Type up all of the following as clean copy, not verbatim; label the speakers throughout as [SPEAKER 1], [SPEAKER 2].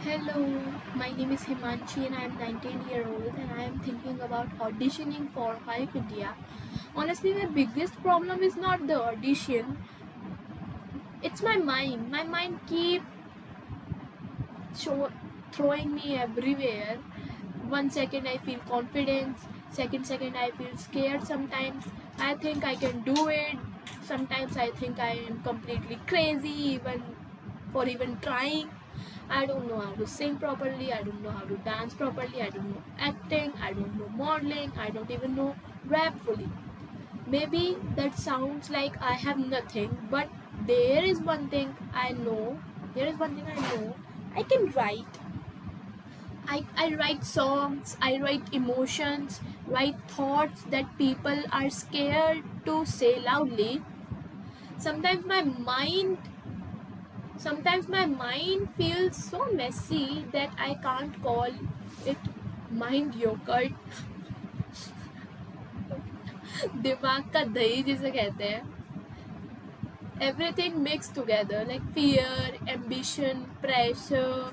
[SPEAKER 1] Hello, my name is Himanshi and I am 19-year-old and I am thinking about auditioning for Hype India. Honestly, my biggest problem is not the audition, it's my mind. My mind keep throwing me everywhere. One second I feel confidence, second I feel scared sometimes. I think I can do it. Sometimes I think I am completely crazy even trying. I don't know how to sing properly, I don't know how to dance properly, I don't know acting, I don't know modeling, I don't even know rap fully. Maybe that sounds like I have nothing, but there is one thing I know. There is one thing I know. I can write. I write songs, I write emotions, write thoughts that people are scared to say loudly. Sometimes my mind Sometimes my mind feels so messy that I can't call it mind yogurt. दिमाग का दही जिसे कहते हैं. Everything mixed together like fear, ambition, pressure,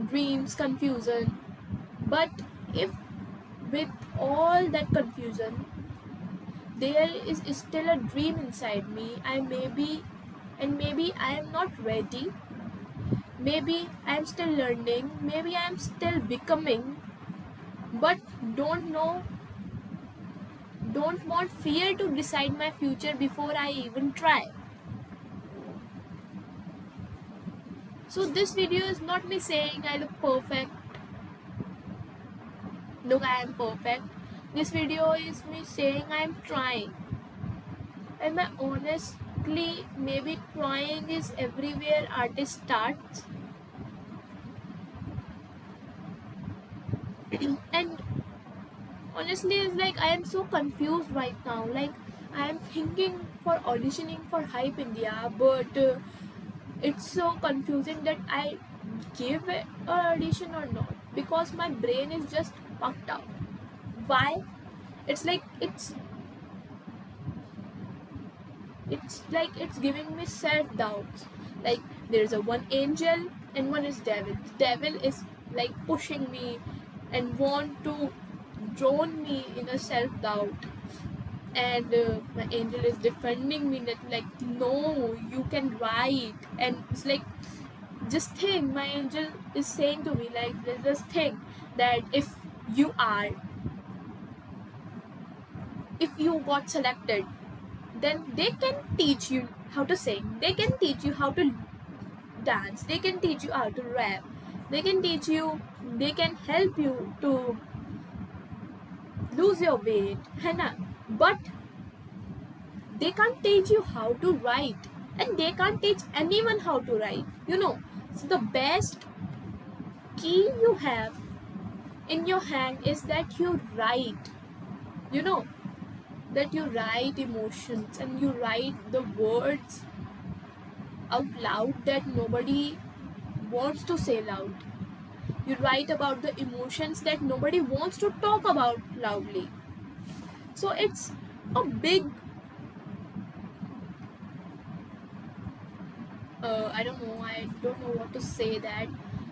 [SPEAKER 1] dreams, confusion. But if with all that confusion there is still a dream inside me, maybe I am not ready. Maybe I am still learning, maybe I am still becoming, but don't know don't want fear to decide my future before I even try. So this video is not me saying I look perfect. Look, I am perfect. This video is me saying I am trying. And my honestly, maybe trying is everywhere artist starts. And honestly, it's like I am so confused right now. Like I am thinking for auditioning for Hype India, but it's so confusing that I give it an audition or not because my brain is just fucked up. Why? It's like it's giving me self doubts. Like there's a one angel and one is devil. Devil is like pushing me and want to drown me in a self doubt, and my angel is defending me that like no, you can write. And it's like, just think, my angel is saying to me like, just think that you are if you got selected, then they can teach you how to sing, they can teach you how to dance, they can teach you how to rap, they can help you to lose your weight, है ना? But they can't teach you how to write, and they can't teach anyone how to write, so the best key you have in your hand is that you write, you know that you write emotions and you write the words out loud that nobody wants to say loud. You write about the emotions that nobody wants to talk about loudly. So it's a big I don't know what to say that,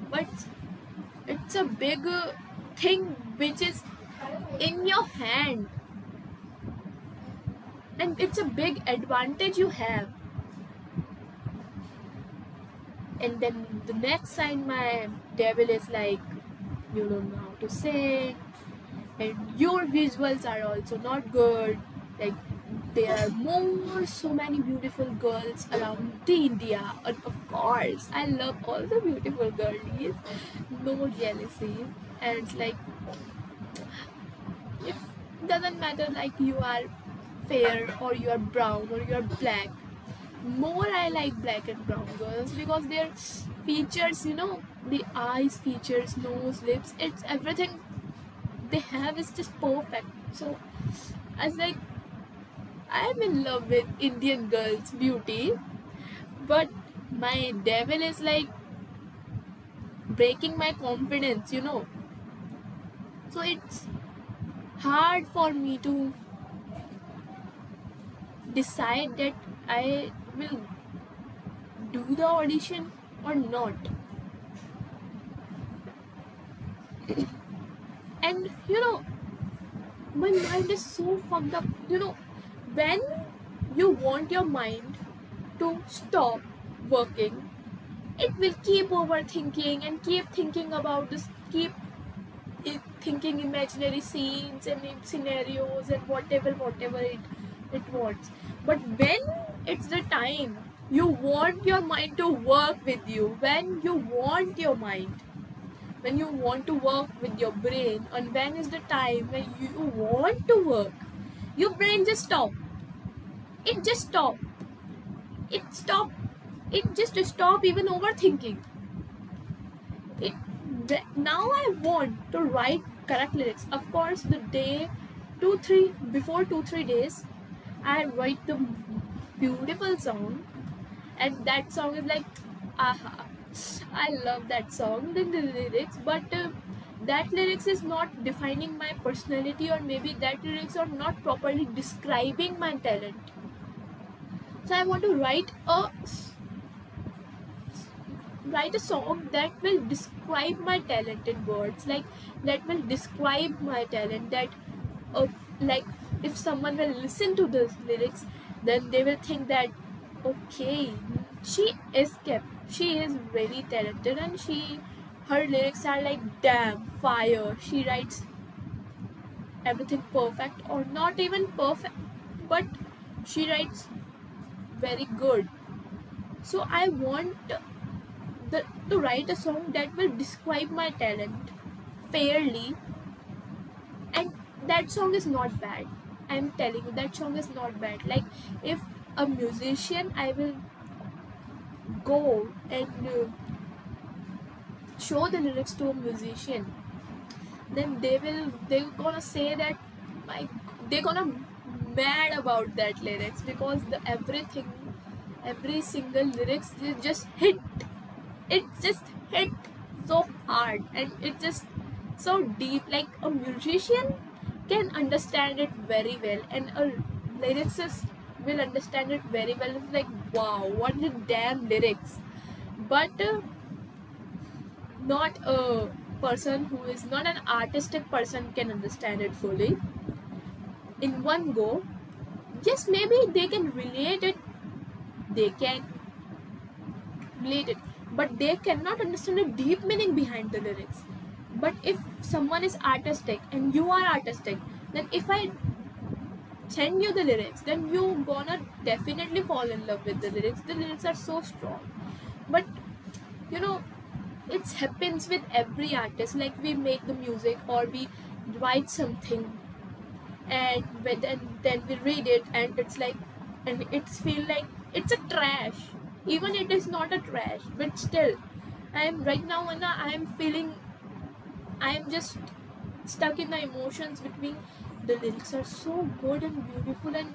[SPEAKER 1] but it's a big thing which is in your hand, and it's a big advantage you have. And then the next time my devil is like, you don't know how to sing, and your visuals are also not good. Like there are so many beautiful girls around the India, and of course I love all the beautiful girlies, no jealousy. And it's like, it doesn't matter like you are fair or you are brown or you are black. More I like black and brown girls because their features, the eyes, features, nose, lips, it's everything they have is just perfect. So I was like, I'm in love with Indian girls' beauty, but my devil is like breaking my confidence. So it's hard for me to decide that I will do the audition or not. And my mind is so fucked up. When you want your mind to stop working, it will keep overthinking and keep thinking about this, keep thinking imaginary scenes and scenarios and whatever it wants. But when it's the time you want your mind to work with you, when you want to work with your brain, and when is the time when you want to work, your brain just stop it stop it just stop even overthinking it. Now I want to write correct lyrics. Of course, the day 2 3 days I write the beautiful song, and that song is like, aha, I love that song, the lyrics. But that lyrics is not defining my personality, or maybe that lyrics are not properly describing my talent. So I want to write a song that will describe my talent in words, like that will describe my talent, that uh, like if someone will listen to the lyrics, then they will think that, okay, she is very talented, and her lyrics are like damn fire. She writes everything perfect, or not even perfect, but she writes very good. So I want to write a song that will describe my talent fairly, and that song is not bad. I'm telling you, that song is not bad. Like, if a musician, I will go and show the lyrics to a musician, then they're gonna say that, like, they're gonna mad about that lyrics, because every single lyrics just hit so hard, and it just so deep. Like, a musician can understand it very well, and a lyricist will understand it very well. It's like, wow, what the damn lyrics. But not a person who is not an artistic person can understand it fully in one go. Yes, maybe they can relate it, they can relate it, but they cannot understand the deep meaning behind the lyrics. But if someone is artistic and you are artistic, then if I send you the lyrics, then you gonna definitely fall in love with the lyrics. The lyrics are so strong. But you know it happens with every artist. Like, we make the music, or we write something, and then we read it, and it's like, and it's feel like it's a trash. Even it is not a trash, but still, I am right now, and I am feeling, I am just stuck in the emotions between. The lyrics are so good and beautiful, and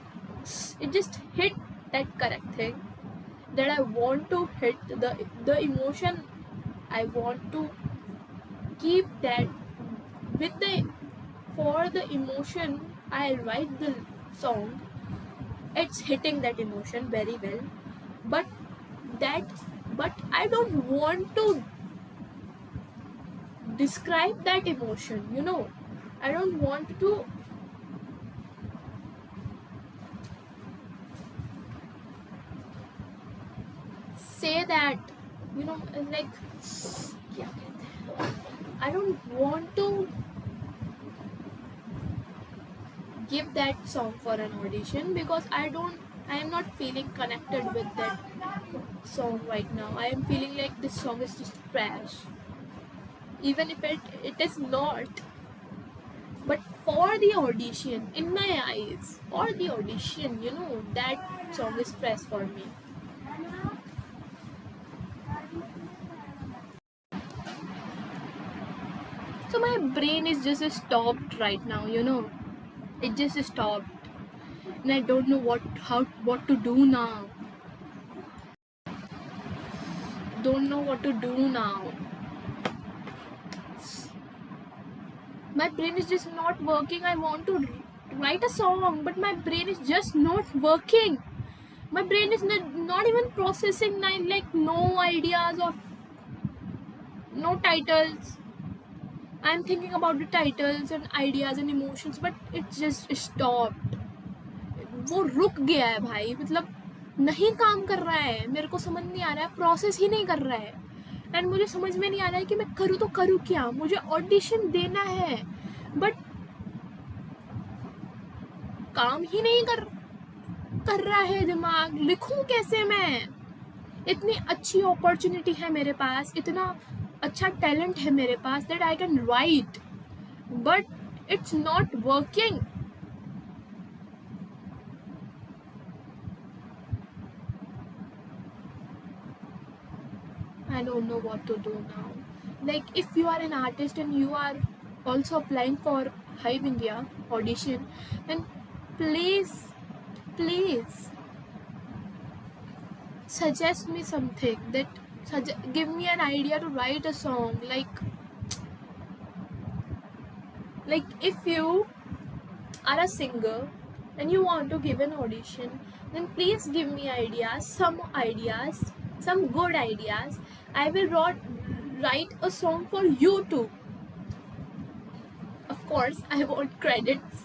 [SPEAKER 1] it just hit that correct thing that I want to hit the emotion. I want to keep that with the for the emotion. I write the song, it's hitting that emotion very well. but that but I don't want to describe that emotion. I don't want to say that, like, क्या कहते हैं? I don't want to give that song for an audition, because I am not feeling connected with that song right now. I am feeling like this song is just trash, even if it is not. But for the audition, in my eyes, for the audition, that song is trash for me. So my brain is just stopped right now. It just stopped, and I don't know what to do now. Don't know what to do now. My brain is just not working. I want to write a song, but my brain is just not working. My brain is not even processing, like no ideas, or no titles. I'm thinking about the titles and ideas and emotions, but it just stopped. वो रुक गया है भाई, मतलब नहीं काम कर रहा है, मेरे को समझ नहीं आ रहा है, प्रोसेस ही नहीं कर रहा है। एंड मुझे समझ में नहीं आ रहा है कि मैं करूँ तो करूँ क्या। मुझे ऑडिशन देना है बट काम ही नहीं कर रहा है दिमाग। लिखूं कैसे मैं? इतनी अच्छी अपॉर्चुनिटी है मेरे पास, इतना अच्छा टैलेंट है मेरे पास that I can write, but it's not working. I don't know what to do now. Like, if you are an artist and you are also applying for Hive India audition, then please, please suggest me something that give me an idea to write a song. Like if you are a singer and you want to give an audition, then please give me ideas, some good ideas. I will write a song for you too. Of course I want credits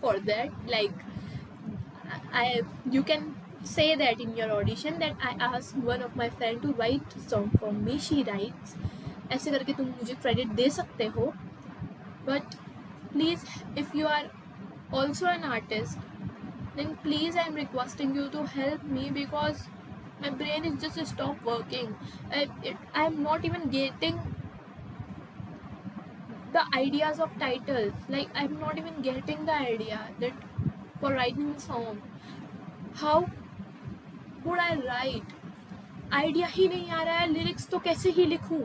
[SPEAKER 1] for that. Like, you can say that in your audition that I asked one of my friend to write a song for me, she writes, ऐसे करके तुम मुझे credit दे सकते हो। But please, if you are also an artist, then please I'm requesting you to help me, because my brain is just stop working. I'm not even getting the ideas of titles. Like, I'm not even getting the idea that for writing a song, how would I write? Idea ही नहीं आ रहा है। Lyrics तो कैसे ही लिखूं,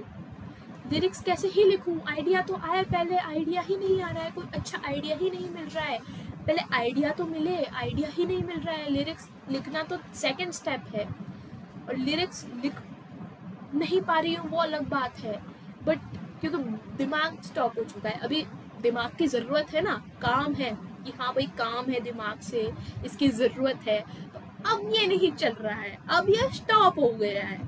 [SPEAKER 1] lyrics कैसे ही लिखूं? आइडिया तो आया, पहले आइडिया ही नहीं आ रहा है, कोई अच्छा आइडिया ही नहीं मिल रहा है। पहले आइडिया तो मिले, आइडिया ही नहीं मिल रहा है। लिरिक्स लिखना तो सेकंड स्टेप है, और लिरिक्स लिख नहीं पा रही हूँ वो अलग बात है। बट क्योंकि दिमाग स्टॉप हो चुका है, अभी दिमाग की ज़रूरत है ना, काम है कि हाँ भाई काम है, दिमाग से इसकी ज़रूरत है, तो अब ये नहीं चल रहा है, अब ये स्टॉप हो गया है।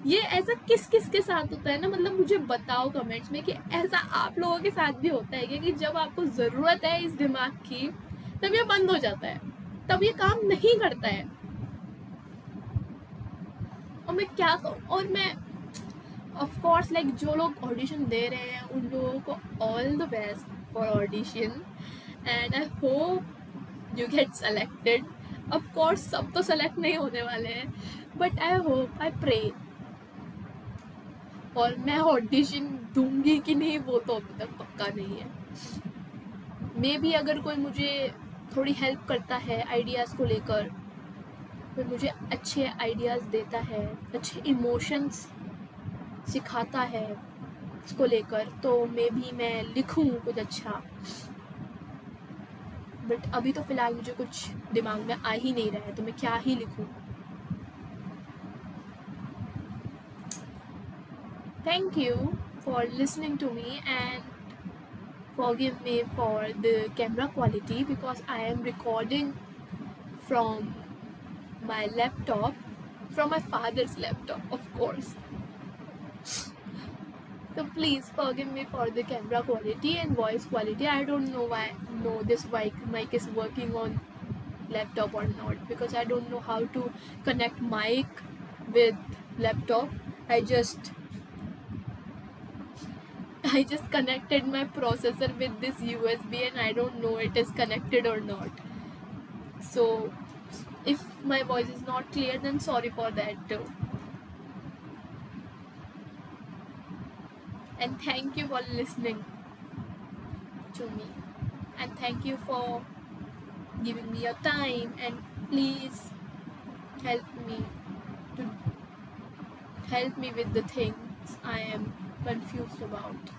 [SPEAKER 1] ये ऐसा किस किस के साथ होता है ना, मतलब मुझे बताओ कमेंट्स में कि ऐसा आप लोगों के साथ भी होता है कि जब आपको ज़रूरत है इस दिमाग की तब ये बंद हो जाता है, तब ये काम नहीं करता है। और मैं क्या करूँ? और मैं ऑफ कोर्स लाइक जो लोग ऑडिशन दे रहे हैं उन लोगों को all the best for audition, and I hope you get selected. Of course सब तो सेलेक्ट नहीं होने वाले हैं, but I hope, I pray. और मैं ऑडिशन दूंगी कि नहीं वो तो अभी तक पक्का नहीं है। मे बी अगर कोई मुझे थोड़ी हेल्प करता है आइडियाज़ को लेकर, कोई मुझे अच्छे आइडियाज़ देता है, अच्छे इमोशंस सिखाता है इसको लेकर, तो मे बी मैं लिखूं कुछ अच्छा। बट अभी तो फ़िलहाल मुझे कुछ दिमाग में आ ही नहीं रहा है, तो मैं क्या ही लिखूं। Thank you for listening to me, and forgive me for the camera quality because I am recording from my laptop, from my father's laptop, of course. So please forgive me for the camera quality and voice quality. I don't know why this mic is working on laptop or not, because I don't know how to connect mic with laptop. I just connected my processor with this USB and I don't know it is connected or not. So if my voice is not clear, then sorry for that too. And thank you for listening to me, and thank you for giving me your time, and please help me with the things I am confused about.